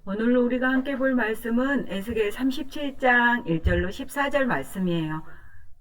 오늘 우리가 함께 볼 말씀은 에스겔 37장 1절로 14절 말씀이에요.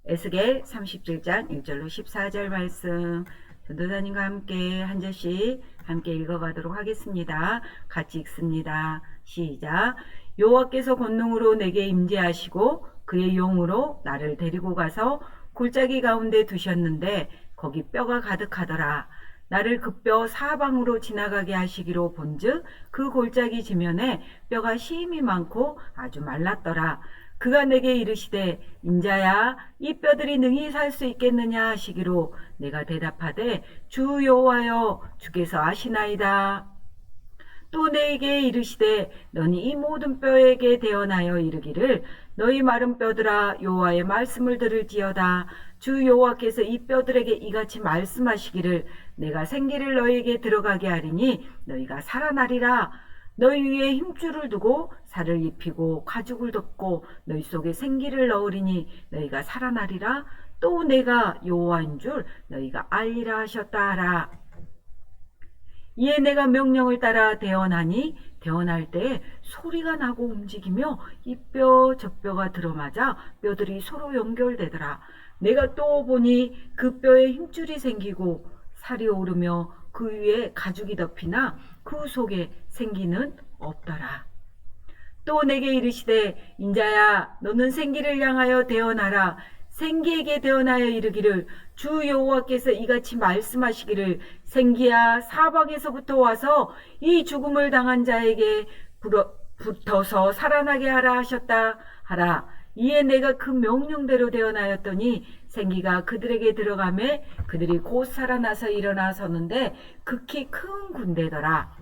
에스겔 37장 1절로 14절 말씀. 전도사님과 함께 한 절씩 함께 읽어가도록 하겠습니다. 같이 읽습니다. 시작. 여호와께서 권능으로 내게 임재하시고 그의 용으로 나를 데리고 가서 골짜기 가운데 두셨는데 거기 뼈가 가득하더라. 나를 그 뼈 사방으로 지나가게 하시기로 본즉 그 골짜기 지면에 뼈가 심이 많고 아주 말랐더라. 그가 내게 이르시되 인자야 이 뼈들이 능히 살 수 있겠느냐 하시기로 내가 대답하되 주 여호와여 주께서 아시나이다. 또 내게 이르시되 너니 이 모든 뼈에게 대언하여 이르기를 너희 마른 뼈들아 여호와의 말씀을 들을지어다. 주 여호와께서 이 뼈들에게 이같이 말씀하시기를 내가 생기를 너희에게 들어가게 하리니 너희가 살아나리라. 너희 위에 힘줄을 두고 살을 입히고 가죽을 덮고 너희 속에 생기를 넣으리니 너희가 살아나리라. 또 내가 여호와인 줄 너희가 알리라 하셨다 하라. 이에 내가 명령을 따라 대언하니 대언할 때 소리가 나고 움직이며 이 뼈 저 뼈가 들어맞아 뼈들이 서로 연결되더라. 내가 또 보니 그 뼈에 힘줄이 생기고 살이 오르며 그 위에 가죽이 덮이나 그 속에 생기는 없더라. 또 내게 이르시되 인자야 너는 생기를 향하여 대언하라. 생기에게 대언하여 이르기를 주 여호와께서 이같이 말씀하시기를 생기야 사방에서부터 와서 이 죽음을 당한 자에게 붙어서 살아나게 하라 하셨다 하라. 이에 내가 그 명령대로 대언하였더니 생기가 그들에게 들어가매 그들이 곧 살아나서 일어나 서는데 극히 큰 군대더라.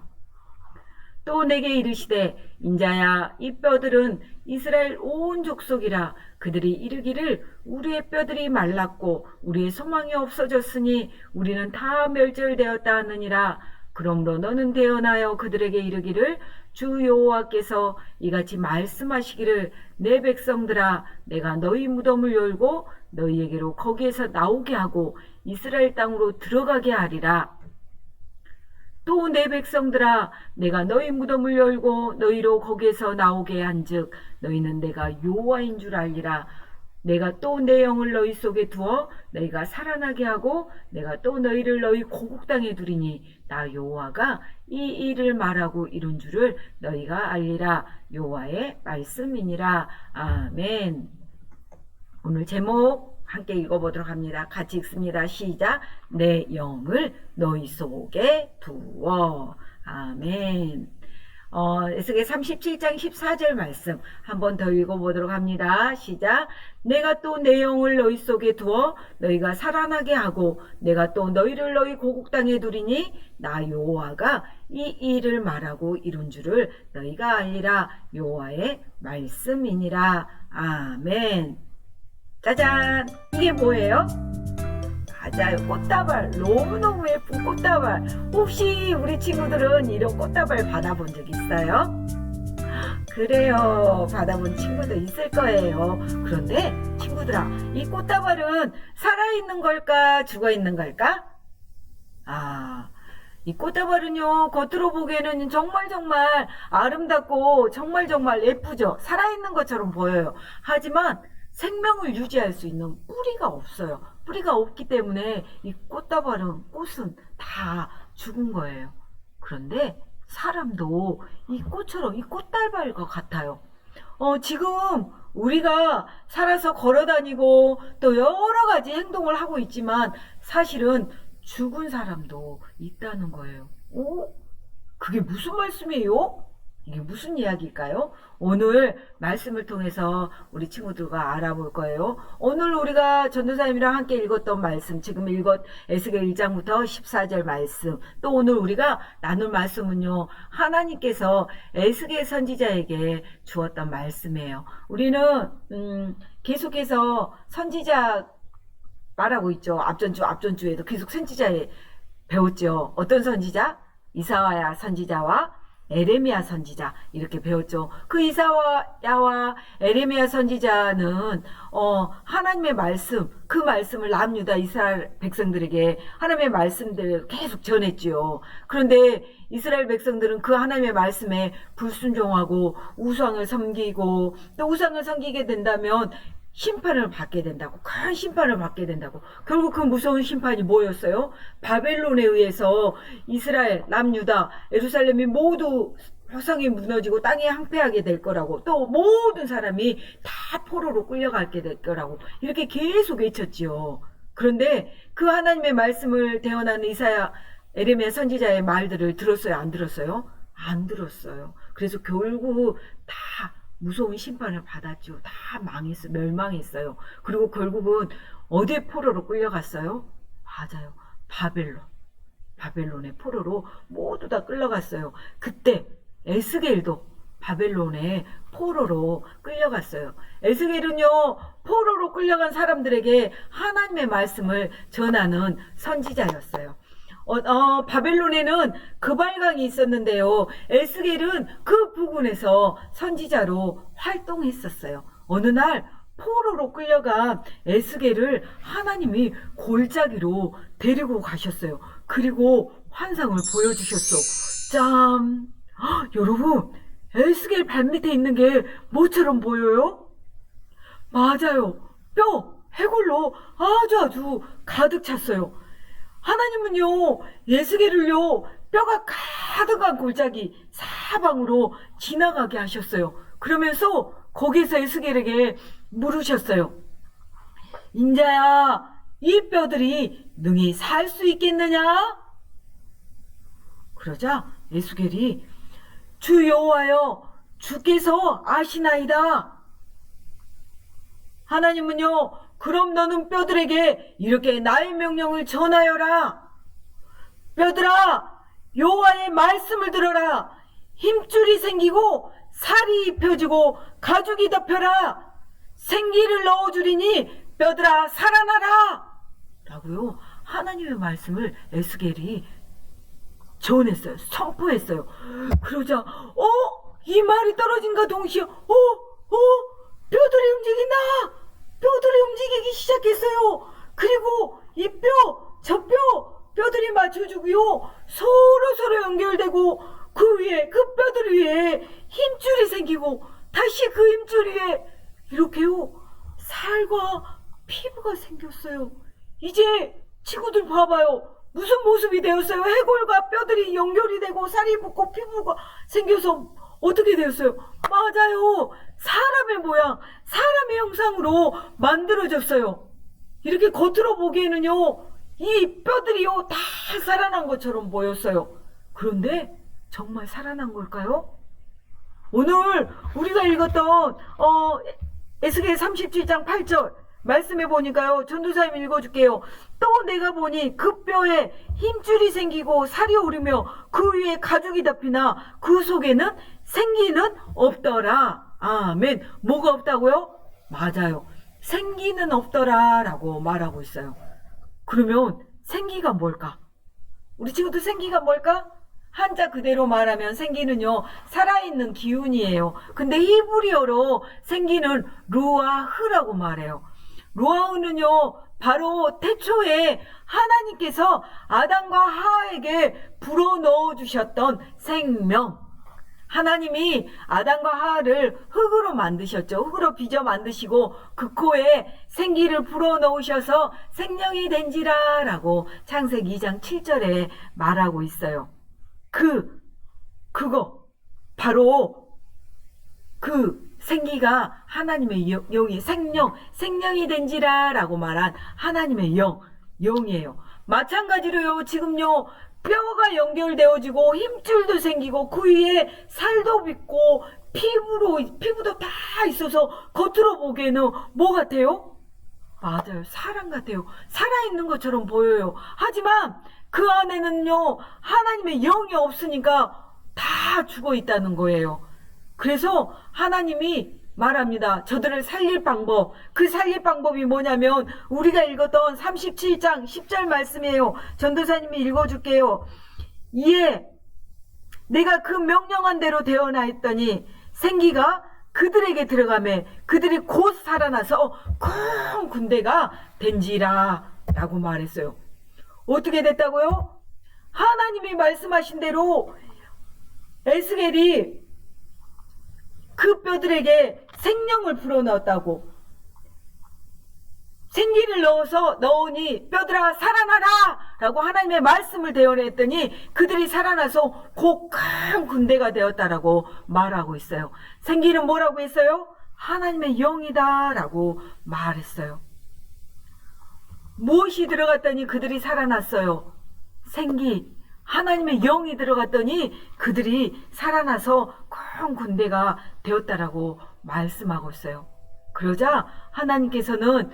또 내게 이르시되 인자야 이 뼈들은 이스라엘 온 족속이라. 그들이 이르기를 우리의 뼈들이 말랐고 우리의 소망이 없어졌으니 우리는 다 멸절되었다 하느니라. 그러므로 너는 대언하여 그들에게 이르기를 주 여호와께서 이같이 말씀하시기를 내 백성들아 내가 너희 무덤을 열고 너희에게로 거기에서 나오게 하고 이스라엘 땅으로 들어가게 하리라. 또 내 백성들아 내가 너희 무덤을 열고 너희로 거기에서 나오게 한즉 너희는 내가 여호와인 줄 알리라. 내가 또 내 영을 너희 속에 두어 너희가 살아나게 하고 내가 또 너희를 너희 고국 땅에 두리니 나 여호와가 이 일을 말하고 이룬 줄을 너희가 알리라. 여호와의 말씀이니라. 아멘. 오늘 제목 함께 읽어보도록 합니다. 같이 읽습니다. 시작. 내 영을 너희 속에 두어. 아멘. 에스겔 37장 14절 말씀 한 번 더 읽어보도록 합니다. 시작. 내가 또 내 영을 너희 속에 두어 너희가 살아나게 하고 내가 또 너희를 너희 고국 땅에 두리니 나 여호와가 이 일을 말하고 이룬 줄을 너희가 알리라. 여호와의 말씀이니라. 아멘. 짜잔! 이게 뭐예요? 맞아요. 꽃다발. 너무너무 예쁜 꽃다발. 혹시 우리 친구들은 이런 꽃다발 받아본 적 있어요? 그래요. 받아본 친구도 있을 거예요. 그런데 친구들아, 이 꽃다발은 살아있는 걸까? 죽어있는 걸까? 이 꽃다발은요, 겉으로 보기에는 정말 아름답고 정말 예쁘죠? 살아있는 것처럼 보여요. 하지만 생명을 유지할 수 있는 뿌리가 없어요. 뿌리가 없기 때문에 이 꽃은 다 죽은 거예요. 그런데 사람도 이 꽃처럼 이 꽃다발과 같아요. 지금 우리가 살아서 걸어다니고 또 여러 가지 행동을 하고 있지만 사실은 죽은 사람도 있다는 거예요. 그게 무슨 말씀이에요? 이게 무슨 이야기일까요? 오늘 말씀을 통해서 우리 친구들과 알아볼 거예요. 오늘 우리가 전도사님이랑 함께 읽었던 말씀, 지금 에스겔 1장부터 14절 말씀, 또 오늘 우리가 나눌 말씀은요, 하나님께서 에스겔 선지자에게 주었던 말씀이에요. 우리는 계속해서 선지자 말하고 있죠. 앞전주에도 계속 선지자에 배웠죠. 어떤 선지자? 이사야 선지자와 에레미야 선지자 이렇게 배웠죠. 그 이사야와 에레미야 선지자는 하나님의 말씀, 그 말씀을 남유다 이스라엘 백성들에게 하나님의 말씀들을 계속 전했지요. 그런데 이스라엘 백성들은 그 하나님의 말씀에 불순종하고 우상을 섬기고, 또 우상을 섬기게 된다면 심판을 받게 된다고, 큰 심판을 받게 된다고. 결국 그 무서운 심판이 뭐였어요? 바벨론에 의해서 이스라엘, 남유다, 예루살렘이 모두 화성이 무너지고 땅이 항폐하게 될 거라고, 또 모든 사람이 다 포로로 끌려가게 될 거라고, 이렇게 계속 외쳤지요. 그런데 그 하나님의 말씀을 대언하는 이사야, 에레미야 선지자의 말들을 들었어요? 안 들었어요? 안 들었어요. 그래서 결국 다 무서운 심판을 받았죠. 다 망했어요. 멸망했어요. 그리고 결국은 어디에 포로로 끌려갔어요? 맞아요. 바벨론의 포로로 모두 다 끌려갔어요. 그때 에스겔도 바벨론의 포로로 끌려갔어요. 에스겔은요, 포로로 끌려간 사람들에게 하나님의 말씀을 전하는 선지자였어요. 바벨론에는 그발강이 있었는데요. 에스겔은 그 부근에서 선지자로 활동했었어요. 어느 날 포로로 끌려간 에스겔을 하나님이 골짜기로 데리고 가셨어요. 그리고 환상을 보여주셨어. 짠! 여러분, 에스겔 발밑에 있는 게 뭐처럼 보여요? 맞아요. 뼈, 해골로 아주 가득 찼어요. 하나님은요, 에스겔을요, 뼈가 가득한 골짜기 사방으로 지나가게 하셨어요. 그러면서 거기에서 에스겔에게 물으셨어요. 인자야, 이 뼈들이 능히 살 수 있겠느냐? 그러자 에스겔이 주 여호와여, 주께서 아시나이다. 하나님은요, 그럼 너는 뼈들에게 이렇게 나의 명령을 전하여라. 뼈들아, 여호와의 말씀을 들어라. 힘줄이 생기고 살이 입혀지고 가죽이 덮여라. 생기를 넣어주리니 뼈들아 살아나라. 라고요, 하나님의 말씀을 에스겔이 전했어요. 선포했어요. 그러자 이 말이 떨어진과 동시에 뼈들이 움직인다. 뼈들이 움직이기 시작했어요. 그리고 이 뼈, 저 뼈들이 맞춰주고요, 서로 연결되고, 그 위에, 그 뼈들 위에 힘줄이 생기고, 다시 그 힘줄 위에 이렇게요, 살과 피부가 생겼어요. 이제 친구들 봐봐요. 무슨 모습이 되었어요? 해골과 뼈들이 연결이 되고 살이 붙고 피부가 생겨서 어떻게 되었어요? 맞아요. 사람의 모양, 사람의 형상으로 만들어졌어요. 이렇게 겉으로 보기에는요, 이 뼈들이요, 다 살아난 것처럼 보였어요. 그런데 정말 살아난 걸까요? 오늘 우리가 읽었던 에스겔 37장 8절 말씀해 보니까요, 전도사님 읽어줄게요. 또 내가 보니 그 뼈에 힘줄이 생기고 살이 오르며 그 위에 가죽이 덮이나 그 속에는 생기는 없더라. 아멘. 뭐가 없다고요? 맞아요. 생기는 없더라 라고 말하고 있어요. 그러면 생기가 뭘까? 우리 친구들 생기가 뭘까? 한자 그대로 말하면 생기는요, 살아있는 기운이에요. 근데 히브리어로 생기는 루아흐라고 말해요. 루아흐는요, 바로 태초에 하나님께서 아담과 하와에게 불어넣어 주셨던 생명. 하나님이 아담과 하와를 흙으로 만드셨죠. 흙으로 빚어 만드시고 그 코에 생기를 불어넣으셔서 생명이 된지라 라고 창세기 2장 7절에 말하고 있어요. 그거 바로 그 생기가 하나님의 영이 생명이 된지라 라고 말한 하나님의 영이에요. 마찬가지로요, 지금요, 뼈가 연결되어지고 힘줄도 생기고 그 위에 살도 빚고 피부도 다 있어서 겉으로 보기에는 뭐 같아요? 맞아요. 사람 같아요. 살아있는 것처럼 보여요. 하지만 그 안에는요, 하나님의 영이 없으니까 다 죽어 있다는 거예요. 그래서 하나님이 말합니다. 저들을 살릴 방법. 그 살릴 방법이 뭐냐면 우리가 읽었던 37장 10절 말씀이에요. 전도사님이 읽어줄게요. 이에 내가 그 명령한 대로 되어나 했더니 생기가 그들에게 들어가매 그들이 곧 살아나서 큰 군대가 된지라 라고 말했어요. 어떻게 됐다고요? 하나님이 말씀하신 대로 에스겔이 그 뼈들에게 생명을 불어넣었다고. 생기를 넣으니 뼈들아 살아나라 라고 하나님의 말씀을 대언했더니 그들이 살아나서 곧 큰 군대가 되었다라고 말하고 있어요. 생기는 뭐라고 했어요? 하나님의 영이다 라고 말했어요. 무엇이 들어갔더니 그들이 살아났어요? 생기, 하나님의 영이 들어갔더니 그들이 살아나서 큰 군대가 되었다라고 말씀하고 있어요. 그러자 하나님께서는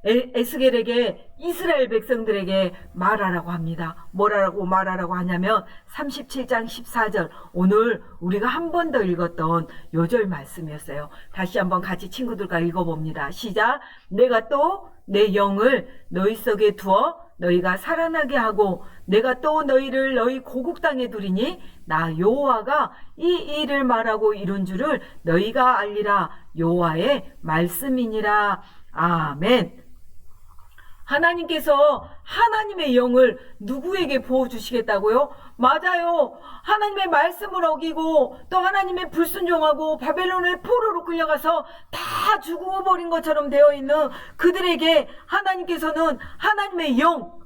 에스겔에게 이스라엘 백성들에게 말하라고 합니다. 뭐라고 말하라고 하냐면 37장 14절 오늘 우리가 한 번 더 읽었던 요절 말씀이었어요. 다시 한번 같이 친구들과 읽어봅니다. 시작. 내가 또 내 영을 너희 속에 두어 너희가 살아나게 하고 내가 또 너희를 너희 고국 땅에 두리니 나 여호와가 이 일을 말하고 이룬 줄을 너희가 알리라. 여호와의 말씀이니라. 아멘. 하나님께서 하나님의 영을 누구에게 부어주시겠다고요? 맞아요. 하나님의 말씀을 어기고 또 하나님의 불순종하고 바벨론의 포로로 끌려가서 다 죽어버린 것처럼 되어 있는 그들에게 하나님께서는 하나님의 영,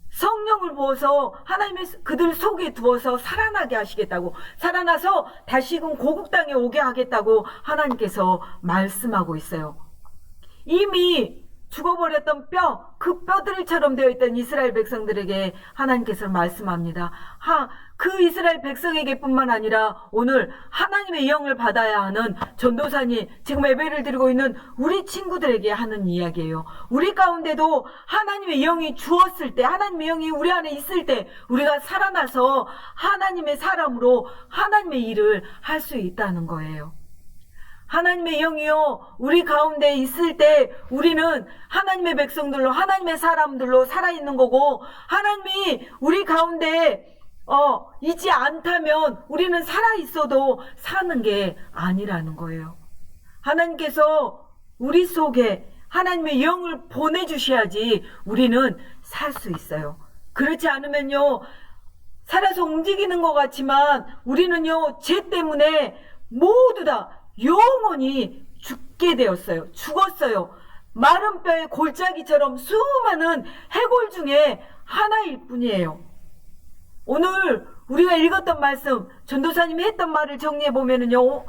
성령을 부어서 하나님의 그들 속에 두어서 살아나게 하시겠다고, 살아나서 다시금 고국 땅에 오게 하겠다고 하나님께서 말씀하고 있어요. 이미 죽어버렸던 그 뼈들처럼 되어 있던 이스라엘 백성들에게 하나님께서 말씀합니다. 그 이스라엘 백성에게 뿐만 아니라 오늘 하나님의 영을 받아야 하는 전도사님, 지금 예배를 드리고 있는 우리 친구들에게 하는 이야기예요. 우리 가운데도 하나님의 영이 주었을 때, 하나님의 영이 우리 안에 있을 때 우리가 살아나서 하나님의 사람으로 하나님의 일을 할 수 있다는 거예요. 하나님의 영이요 우리 가운데 있을 때 우리는 하나님의 백성들로, 하나님의 사람들로 살아있는 거고, 하나님이 우리 가운데 있지 않다면 우리는 살아있어도 사는 게 아니라는 거예요. 하나님께서 우리 속에 하나님의 영을 보내주셔야지 우리는 살 수 있어요. 그렇지 않으면요 살아서 움직이는 것 같지만 우리는요 죄 때문에 모두 다 영원히 죽게 되었어요. 죽었어요. 마른 뼈의 골짜기처럼 수많은 해골 중에 하나일 뿐이에요. 오늘 우리가 읽었던 말씀, 전도사님이 했던 말을 정리해 보면은요,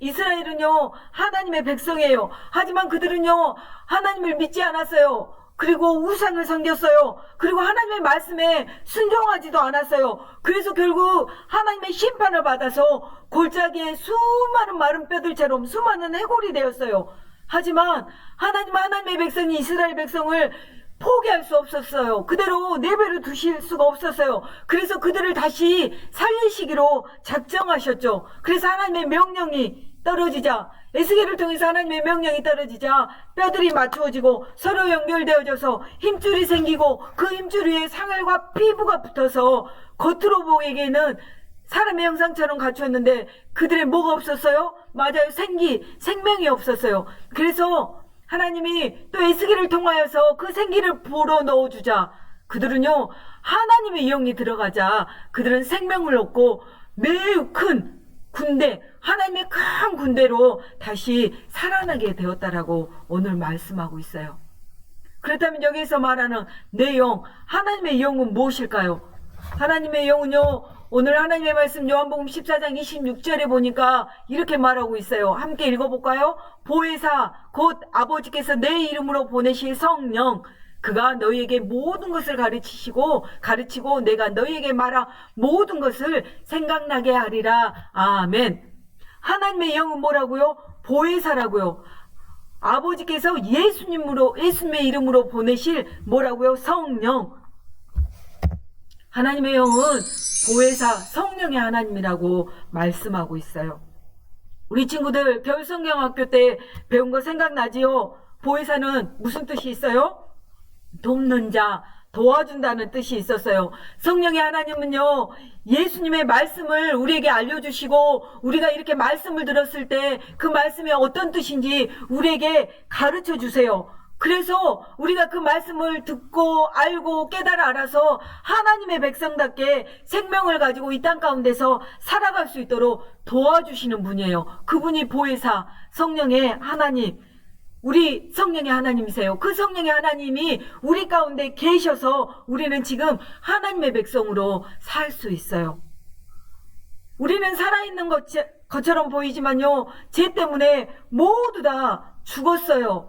이스라엘은요 하나님의 백성이에요. 하지만 그들은요 하나님을 믿지 않았어요. 그리고 우상을 섬겼어요. 그리고 하나님의 말씀에 순종하지도 않았어요. 그래서 결국 하나님의 심판을 받아서 골짜기에 수많은 마른 뼈들처럼 수많은 해골이 되었어요. 하지만 하나님의 백성이 이스라엘 백성을 포기할 수 없었어요. 그대로 내버려 두실 수가 없었어요. 그래서 그들을 다시 살리시기로 작정하셨죠. 그래서 하나님의 명령이 떨어지자, 에스겔을 통해서 하나님의 명령이 떨어지자 뼈들이 맞추어지고 서로 연결되어져서 힘줄이 생기고 그 힘줄 위에 상알과 피부가 붙어서 겉으로 보이기에는 사람의 형상처럼 갖추었는데 그들의 뭐가 없었어요? 맞아요. 생명이 없었어요. 그래서 하나님이 또 에스겔을 통하여서 그 생기를 불어 넣어주자 그들은요 하나님의 영이 들어가자 그들은 생명을 얻고 매우 큰 군대, 하나님의 큰 군대로 다시 살아나게 되었다라고 오늘 말씀하고 있어요. 그렇다면 여기서 말하는 내 영, 하나님의 영은 무엇일까요? 하나님의 영은요 오늘 하나님의 말씀 요한복음 14장 26절에 보니까 이렇게 말하고 있어요. 함께 읽어볼까요? 보혜사 곧 아버지께서 내 이름으로 보내실 성령, 그가 너희에게 모든 것을 가르치고 내가 너희에게 말한 모든 것을 생각나게 하리라. 아멘. 하나님의 영은 뭐라고요? 보혜사라고요. 아버지께서 예수님의 이름으로 보내실 뭐라고요? 성령. 하나님의 영은 보혜사, 성령의 하나님이라고 말씀하고 있어요. 우리 친구들 겨울성경학교 때 배운 거 생각나지요? 보혜사는 무슨 뜻이 있어요? 돕는 자, 도와준다는 뜻이 있었어요. 성령의 하나님은요, 예수님의 말씀을 우리에게 알려주시고 우리가 이렇게 말씀을 들었을 때 그 말씀이 어떤 뜻인지 우리에게 가르쳐 주세요. 그래서 우리가 그 말씀을 듣고 알고 깨달아 알아서 하나님의 백성답게 생명을 가지고 이 땅 가운데서 살아갈 수 있도록 도와주시는 분이에요. 그분이 보혜사, 성령의 하나님, 우리 성령의 하나님이세요. 그 성령의 하나님이 우리 가운데 계셔서 우리는 지금 하나님의 백성으로 살 수 있어요. 우리는 살아있는 것처럼 보이지만요, 죄 때문에 모두 다 죽었어요.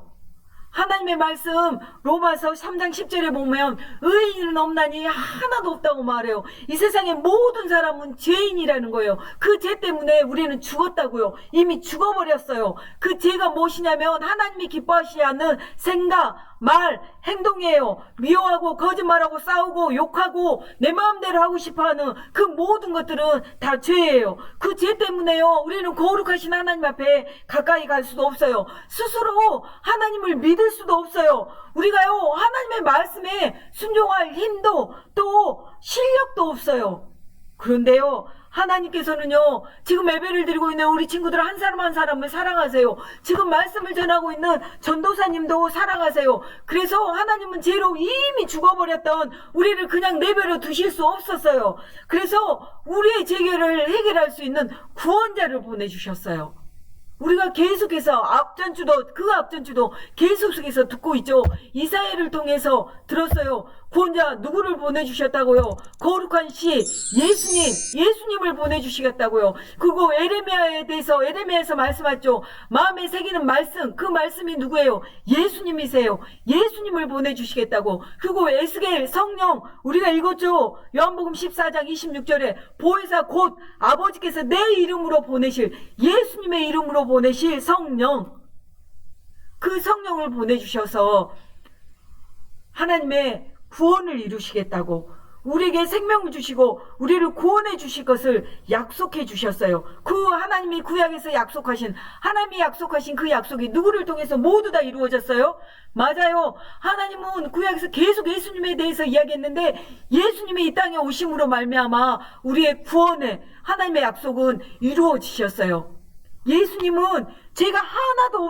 하나님의 말씀 로마서 3장 10절에 보면 의인은 없나니 하나도 없다고 말해요. 이 세상의 모든 사람은 죄인이라는 거예요. 그 죄 때문에 우리는 죽었다고요. 이미 죽어버렸어요. 그 죄가 무엇이냐면 하나님이 기뻐하시지 않는 생각, 말, 행동이에요. 미워하고 거짓말하고 싸우고 욕하고 내 마음대로 하고 싶어하는 그 모든 것들은 다 죄예요. 그 죄 때문에요, 우리는 거룩하신 하나님 앞에 가까이 갈 수도 없어요. 스스로 하나님을 믿을 수도 없어요. 우리가요, 하나님의 말씀에 순종할 힘도 또 실력도 없어요. 그런데요, 하나님께서는요, 지금 예배를 드리고 있는 우리 친구들 한 사람 한 사람을 사랑하세요. 지금 말씀을 전하고 있는 전도사님도 사랑하세요. 그래서 하나님은 죄로 이미 죽어버렸던 우리를 그냥 내버려 두실 수 없었어요. 그래서 우리의 죄를 해결할 수 있는 구원자를 보내주셨어요. 우리가 계속해서 그 앞전주도 계속해서 듣고 있죠. 이사야를 통해서 들었어요. 구원자 누구를 보내주셨다고요? 거룩한 시 예수님을 보내주시겠다고요. 그리고 에레미야에 대해서 에레미야에서 말씀하죠. 마음에 새기는 말씀, 그 말씀이 누구예요? 예수님이세요. 예수님을 보내주시겠다고. 그리고 에스겔 성령 우리가 읽었죠. 요한복음 14장 26절에 보혜사 곧 아버지께서 내 이름으로 보내실, 예수님의 이름으로 보내실 성령, 그 성령을 보내주셔서 하나님의 구원을 이루시겠다고, 우리에게 생명을 주시고 우리를 구원해 주실 것을 약속해 주셨어요. 그 하나님이 구약에서 약속하신, 하나님이 약속하신 그 약속이 누구를 통해서 모두 다 이루어졌어요? 맞아요. 하나님은 구약에서 계속 예수님에 대해서 이야기했는데 예수님이 이 땅에 오심으로 말미암아 우리의 구원의 하나님의 약속은 이루어지셨어요. 예수님은 죄가 하나도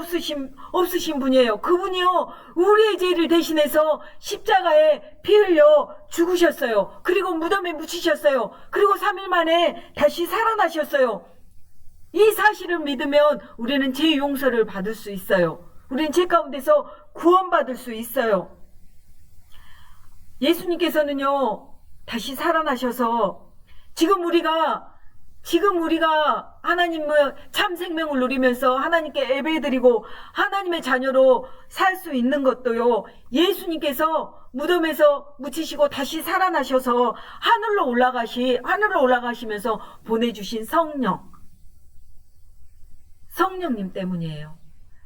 없으신 분이에요. 그분이요, 우리의 죄를 대신해서 십자가에 피 흘려 죽으셨어요. 그리고 무덤에 묻히셨어요. 그리고 3일 만에 다시 살아나셨어요. 이 사실을 믿으면 우리는 죄 용서를 받을 수 있어요. 우리는 죄 가운데서 구원받을 수 있어요. 예수님께서는요, 다시 살아나셔서 지금 우리가 하나님의 참 생명을 누리면서 하나님께 예배드리고 하나님의 자녀로 살 수 있는 것도요, 예수님께서 무덤에서 묻히시고 다시 살아나셔서 하늘로 올라가시면서 보내주신 성령님 때문이에요.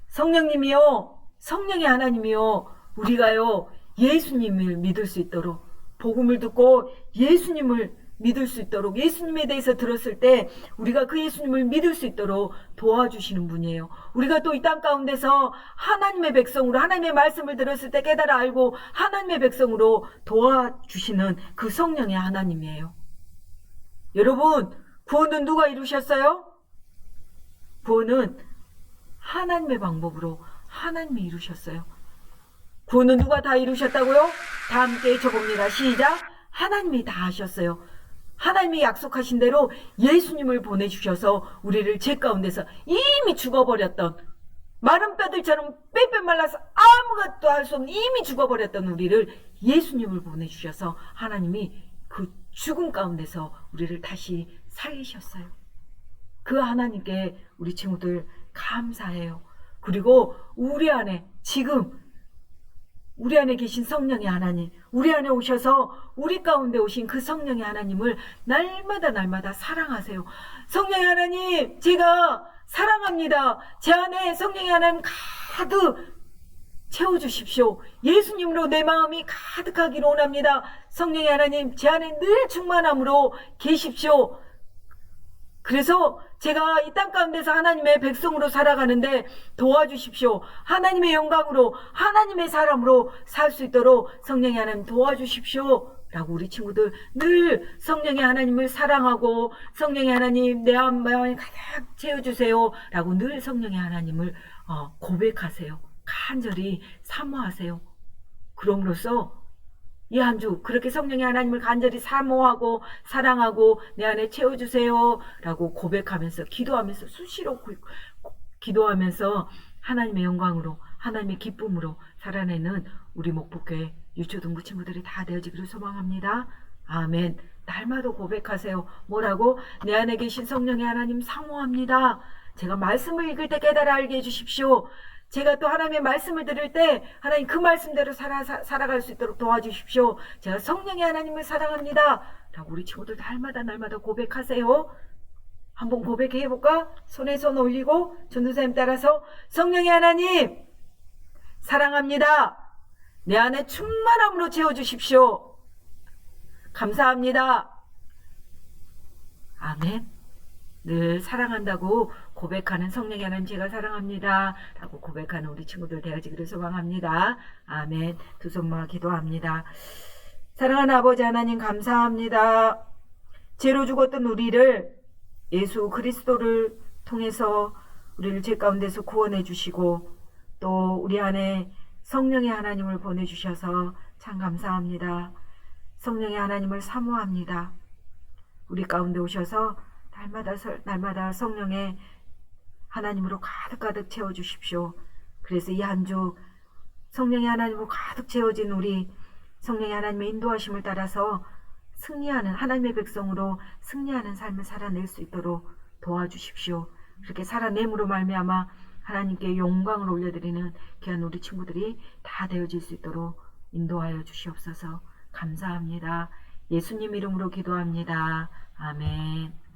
성령님이요, 성령의 하나님이요, 우리가요 예수님을 믿을 수 있도록, 복음을 듣고 예수님을 믿을 수 있도록, 예수님에 대해서 들었을 때 우리가 그 예수님을 믿을 수 있도록 도와주시는 분이에요. 우리가 또 이 땅 가운데서 하나님의 백성으로, 하나님의 말씀을 들었을 때 깨달아 알고 하나님의 백성으로 도와주시는 그 성령의 하나님이에요. 여러분, 구원은 누가 이루셨어요? 구원은 하나님의 방법으로 하나님이 이루셨어요. 구원은 누가 다 이루셨다고요? 다 함께 적어봅니다. 시작. 하나님이 다 하셨어요. 하나님이 약속하신 대로 예수님을 보내주셔서 우리를 죄 가운데서 이미 죽어버렸던, 마른 뼈들처럼 빼빼 말라서 아무것도 할 수 없는 이미 죽어버렸던 우리를 예수님을 보내주셔서 하나님이 그 죽음 가운데서 우리를 다시 살리셨어요. 그 하나님께 우리 친구들 감사해요. 그리고 우리 안에 계신 성령의 하나님, 우리 안에 오셔서 우리 가운데 오신 그 성령의 하나님을 날마다 사랑하세요. 성령의 하나님, 제가 사랑합니다. 제 안에 성령의 하나님 가득 채워주십시오. 예수님으로 내 마음이 가득하기를 원합니다. 성령의 하나님, 제 안에 늘 충만함으로 계십시오. 그래서 제가 이 땅 가운데서 하나님의 백성으로 살아가는데 도와주십시오. 하나님의 영광으로, 하나님의 사람으로 살 수 있도록 성령의 하나님 도와주십시오. 라고 우리 친구들 늘 성령의 하나님을 사랑하고 성령의 하나님 내 마음에 가득 채워주세요. 라고 늘 성령의 하나님을 고백하세요. 간절히 사모하세요. 그럼으로써 이 한 주 그렇게 성령의 하나님을 간절히 사모하고 사랑하고 내 안에 채워주세요 라고 고백하면서 기도하면서 수시로 기도하면서 하나님의 영광으로 하나님의 기쁨으로 살아내는 우리 목포교회 유초등부 친구들이 다 되어지기를 소망합니다. 아멘. 날마다 고백하세요. 뭐라고? 내 안에 계신 성령의 하나님 사모합니다. 제가 말씀을 읽을 때 깨달아 알게 해주십시오. 제가 또 하나님의 말씀을 들을 때 하나님 그 말씀대로 살아갈 수 있도록 도와주십시오. 제가 성령의 하나님을 사랑합니다. 라고 우리 친구들 날마다 고백하세요. 한번 고백해 해볼까? 손에 손 올리고 전도사님 따라서 성령의 하나님 사랑합니다. 내 안에 충만함으로 채워주십시오. 감사합니다. 아멘. 늘 사랑한다고 고백하는 성령의 하나님 제가 사랑합니다 라고 고백하는 우리 친구들 되어지기를 소망합니다. 아멘. 두 손 모아 기도합니다. 사랑하는 아버지 하나님 감사합니다. 죄로 죽었던 우리를 예수 그리스도를 통해서 우리를 죄 가운데서 구원해 주시고 또 우리 안에 성령의 하나님을 보내주셔서 참 감사합니다. 성령의 하나님을 사모합니다. 우리 가운데 오셔서 날마다 성령의 하나님으로 가득 채워주십시오. 그래서 이 한 주 성령의 하나님으로 가득 채워진 우리 성령의 하나님의 인도하심을 따라서 승리하는 하나님의 백성으로 승리하는 삶을 살아낼 수 있도록 도와주십시오. 그렇게 살아냄으로 말미암아 하나님께 영광을 올려드리는 귀한 우리 친구들이 다 되어질 수 있도록 인도하여 주시옵소서. 감사합니다. 예수님 이름으로 기도합니다. 아멘.